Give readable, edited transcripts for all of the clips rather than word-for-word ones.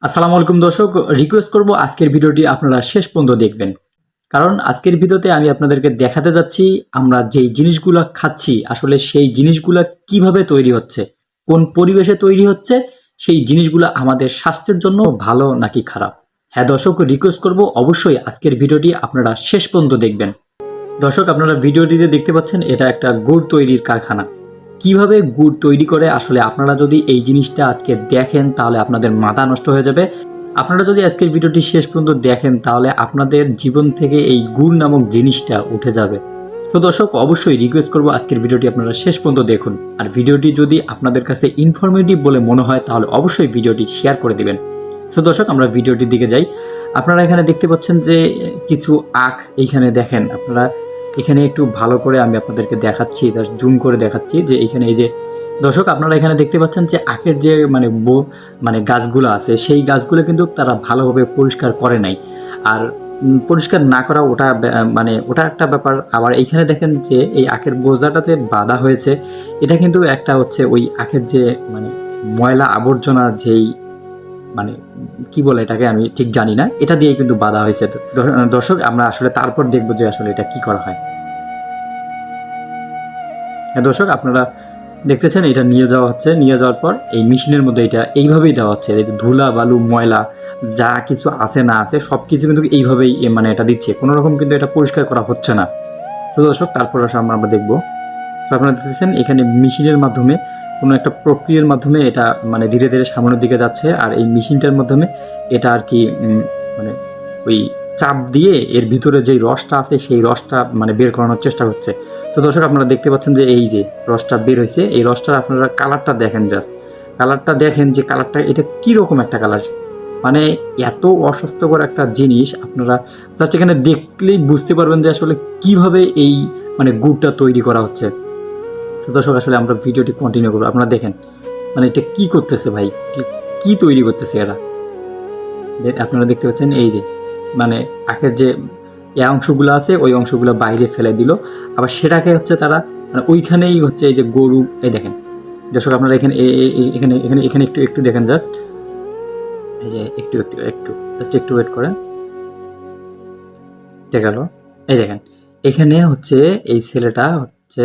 আসসালামু আলাইকুম দর্শক, রিকোয়েস্ট করব আজকের ভিডিওটি আপনারা শেষ পর্যন্ত দেখবেন। কারণ আজকের ভিডিওতে আমি আপনাদেরকে দেখাতে যাচ্ছি আমরা যেই জিনিসগুলা খাচ্ছি আসলে সেই জিনিসগুলা কিভাবে তৈরি হচ্ছে, কোন পরিবেশে তৈরি হচ্ছে, সেই জিনিসগুলা আমাদের স্বাস্থ্যের জন্য ভালো নাকি খারাপ। হ্যাঁ দর্শক, রিকোয়েস্ট করব অবশ্যই আজকের ভিডিওটি আপনারা শেষ পর্যন্ত দেখবেন। দর্শক, আপনারা ভিডিওটিতে দেখতে পাচ্ছেন এটা একটা গুড় তৈরির কারখানা। কিভাবে গুড় তৈরি করে আসলে আপনারা যদি এই জিনিসটা আজকে দেখেন তাহলে আপনাদের মাথা নষ্ট হয়ে যাবে। আপনারা যদি আজকের ভিডিওটি শেষ পর্যন্ত দেখেন তাহলে আপনাদের জীবন থেকে এই গুড় নামক জিনিসটা উঠে যাবে। তো দর্শক, অবশ্যই রিকোয়েস্ট করব আজকের ভিডিওটি আপনারা শেষ পর্যন্ত দেখুন। আর ভিডিওটি যদি আপনাদের কাছে ইনফরমেটিভ বলে মনে হয় তাহলে অবশ্যই ভিডিওটি শেয়ার করে দিবেন। তো দর্শক, আমরা ভিডিওটির দিকে যাই। আপনারা এখানে দেখতে পাচ্ছেন যে কিছু আখ এইখানে দেখেন। আপনারা এখানে একটু ভালো করে আমি আপনাদেরকে দেখাচ্ছি, জুম করে দেখাচ্ছি যে এইখানে এই যে দর্শক আপনারা এখানে দেখতে পাচ্ছেন যে আখের যে মানে গাছগুলো আছে সেই গাছগুলো কিন্তু তারা ভালোভাবে পরিষ্কার করে নাই। আর পরিষ্কার না করা ওটা একটা ব্যাপার। আবার এইখানে দেখেন যে এই আখের বোঝাটাতে বাঁধা হয়েছে, এটা কিন্তু একটা হচ্ছে ওই আখের যে মানে ময়লা আবর্জনা যেই মানে কি বলে এটাকে আমি ঠিক জানি না, এটা দিয়ে কিন্তু বাঁধা হয়েছে। দর্শক, আমরা আসলে তারপর দেখবো যে আসলে এটা কি করা হয়। দর্শক, আপনারা দেখতেছেন এটা নিয়ে যাওয়া হচ্ছে, নিয়ে যাওয়ার পর এই মেশিনের মধ্যে এটা এইভাবেই দেওয়া হচ্ছে। ধুলা বালু ময়লা যা কিছু আছে না আছে সব কিছু কিন্তু এইভাবেই মানে এটা দিচ্ছে, কোনো রকম কিন্তু এটা পরিষ্কার করা হচ্ছে না। তো দর্শক, তারপর আমরা দেখবো। তো আপনারা দেখতেছেন এখানে মেশিনের মাধ্যমে কোনো একটা প্রক্রিয়ার মাধ্যমে এটা মানে ধীরে ধীরে সামনের দিকে যাচ্ছে। আর এই মেশিনটার মাধ্যমে এটা আর কি মানে ওই চাপ দিয়ে এর ভিতরে যেই রসটা আছে সেই রসটা মানে বের করানোর চেষ্টা করছে। তো দর্শক, আপনারা দেখতে পাচ্ছেন যে এই যে রসটা বের হয়েছে, এই রসটার আপনারা কালারটা দেখেন, জাস্ট কালারটা দেখেন যে কালারটা এটা কীরকম একটা কালার। মানে এত অস্বাস্থ্যকর একটা জিনিস আপনারা জাস্ট এখানে দেখলেই বুঝতে পারবেন যে আসলে কিভাবে এই মানে গুড়টা তৈরি করা হচ্ছে। তো দর্শক, আসলে আমরা ভিডিওটি কন্টিনিউ করবো। আপনারা দেখেন মানে এটা কি করতেছে ভাই, কি তৈরি করতেছে এরা। আপনারা দেখতে পাচ্ছেন এই যে মানে আখের যে অংশগুলো আছে ওই অংশগুলো বাইরে ফেলে দিল, আবার সেটাকে হচ্ছে তারা মানে ওইখানেই হচ্ছে এই যে গরু, এই দেখেন দর্শক আপনারা এখানে এখানে এখানে এখানে একটু একটু দেখেন, জাস্ট এই যে একটু একটু একটু জাস্ট একটু ওয়েট করেন, ঠিক গেল। এই দেখেন এখানে হচ্ছে এই ছেলেটা হচ্ছে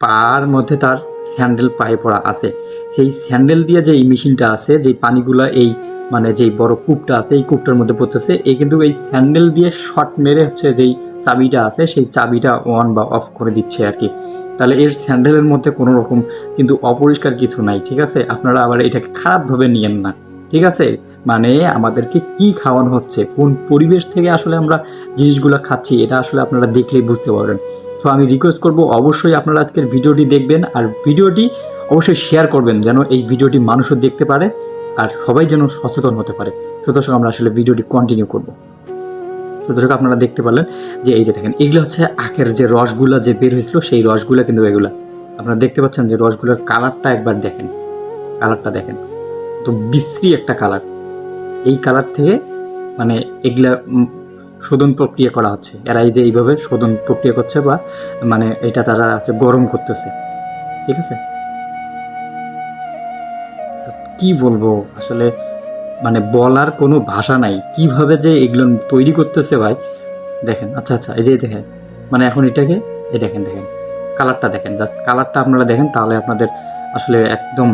পার মধ্যে তার স্যান্ডেল পায়ে পড়া আছে। সেই স্যান্ডেল দিয়ে যে এই মেশিনটা আছে, যেই পানিগুলো এই মানে যেই বড় কূপটা আছে এই কূপটার মধ্যে পড়তেছে, এই কিন্তু এই স্যান্ডেল দিয়ে শর্ট মেরে হচ্ছে যেই চাবিটা আছে সেই চাবিটা অন বা অফ করে দিচ্ছে আর কি। তাহলে এর স্যান্ডেলের মধ্যে কোনো রকম কিন্তু অপরিষ্কার কিছু নাই, ঠিক আছে। আপনারা আবার এটাকে খারাপভাবে নিয়েন না, ঠিক আছে। মানে আমাদেরকে কি খাওয়ানো হচ্ছে, কোন পরিবেশ থেকে আসলে আমরা জিনিসগুলো খাচ্ছি, এটা আসলে আপনারা দেখলেই বুঝতে পারবেন। সো আমি রিকোয়েস্ট করব অবশ্যই আপনারা আজকের ভিডিওটি দেখবেন আর ভিডিওটি অবশ্যই শেয়ার করবেন যেন এই ভিডিওটি মানুষও দেখতে পারে আর সবাই যেন সচেতন হতে পারে। সো দর্শক, আমরা আসলে ভিডিওটি কন্টিনিউ করব। সো দর্শক, আপনারা দেখতে পারলেন যে এই যে দেখেন এগুলো হচ্ছে আখের যে রসগুলা যে বের হয়েছিল সেই রসগুলা কিন্তু এগুলা আপনারা দেখতে পাচ্ছেন যে রসগুলোর কালারটা একবার দেখেন, কালারটা দেখেন তো বিশ্রী একটা কালার। এই কালার থেকে মানে এগুলা শোধন প্রক্রিয়া করা হচ্ছে, এরা এই যে এইভাবে শোধন প্রক্রিয়া করছে বা মানে এটা তারা হচ্ছে গরম করতেছে, ঠিক আছে। কি বলবো আসলে মানে বলার কোনো ভাষা নাই কিভাবে যে এগুলো তৈরি করতেছে ভাই। দেখেন আচ্ছা আচ্ছা এই যে দেখেন মানে এখন এটাকে এই দেখেন দেখেন কালারটা দেখেন, জাস্ট কালারটা আপনারা দেখেন তাহলে আপনাদের আসলে একদম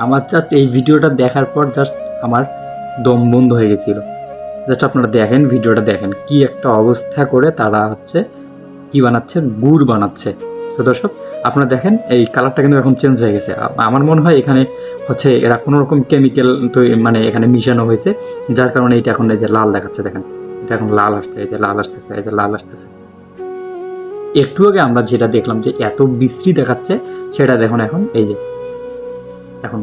আমার জাস্ট এই ভিডিওটা দেখার পর জাস্ট আমার দম বন্ধ হয়ে গেছিল। জাস্ট আপনারা দেখেন ভিডিওটা দেখেন কি একটা অবস্থা করে তারা হচ্ছে কি বানাচ্ছে, গুড় বানাচ্ছে। তো দর্শক, আপনারা দেখেন এই কালারটা কিন্তু এখন চেঞ্জ হয়ে গেছে। আমার মনে হয় এখানে হচ্ছে এরা কোনো রকম কেমিক্যাল তো মানে এখানে মিশানো হয়েছে, যার কারণে এটা এখন এই যে লাল দেখাচ্ছে। দেখেন এটা এখন লাল আসছে, এই যে লাল আসতেছে, এই যে লাল আসতেছে। একটু আগে আমরা যেটা দেখলাম যে এত বিশ্রী দেখাচ্ছে সেটা দেখুন এখন এই যে এখন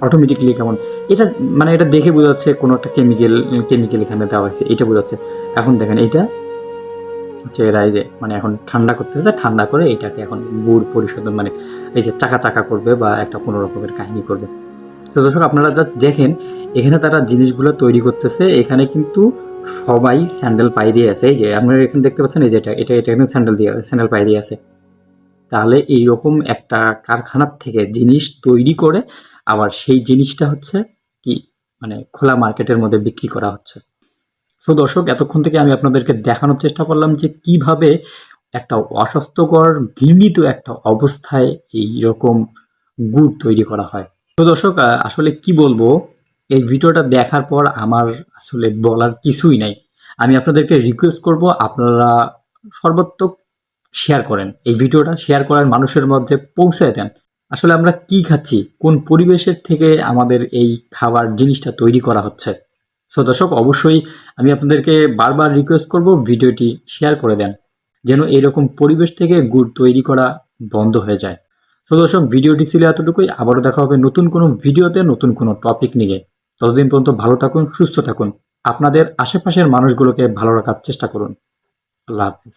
অটোমেটিকলি কেমন এটা মানে এটা দেখে বোঝা যাচ্ছে কোনো একটা কেমিক্যাল এখানে দেওয়া হয়েছে, এটা বোঝা যাচ্ছে। এখন দেখেন এইটা হচ্ছে এরা এই যে মানে এখন ঠান্ডা করতেছে, ঠান্ডা করে এটাকে এখন গুড় পরিশোধন মানে এই যে চাকা চাকা করবে বা একটা কোনো রকমের কাহিনী করবে। তো দর্শক, আপনারা যা দেখেন এখানে তারা জিনিসগুলো তৈরি করতেছে, এখানে কিন্তু সবাই স্যান্ডেল পায়ে দিয়ে আছে। এই যে আপনারা এখানে দেখতে পাচ্ছেন এই যে এটা এটা এটা কিন্তু স্যান্ডেল পায়ে দিয়ে আছে। তাহলে এইরকম একটা কারখানার থেকে জিনিস তৈরি করে আবার সেই জিনিসটা হচ্ছে কি মানে খোলা মার্কেটের মধ্যে বিক্রি করা হচ্ছে। সো দর্শক, এতক্ষণ থেকে আমি আপনাদেরকে দেখানোর চেষ্টা করলাম যে কিভাবে একটা অস্বাস্থ্যকর ঘৃণিত একটা অবস্থায় এইরকম গুড় তৈরি করা হয়। তো দর্শক, আসলে কি বলবো, এই ভিডিওটা দেখার পর আমার আসলে বলার কিছুই নাই। আমি আপনাদেরকে রিকোয়েস্ট করব, আপনারা সর্বাত্মক শেয়ার করেন, এই ভিডিওটা শেয়ার করেন, মানুষের মধ্যে পৌঁছায় দেন। আসলে আমরা কি খাচ্ছি, কোন পরিবেশের থেকে আমাদের এই খাবার জিনিসটা তৈরি করা হচ্ছে। সো দর্শক, অবশ্যই আমি আপনাদেরকে বারবার রিকোয়েস্ট করব ভিডিওটি শেয়ার করে দেন, যেন এরকম পরিবেশ থেকে গুড় তৈরি করা বন্ধ হয়ে যায়। সো দর্শক, ভিডিওটি ছিল এতটুকুই। আবারও দেখা হবে নতুন কোনো ভিডিওতে, নতুন কোনো টপিক নিয়ে। ততদিন পর্যন্ত ভালো থাকুন, সুস্থ থাকুন, আপনাদের আশেপাশের মানুষগুলোকে ভালো রাখার চেষ্টা করুন। আল্লাহ হাফিজ।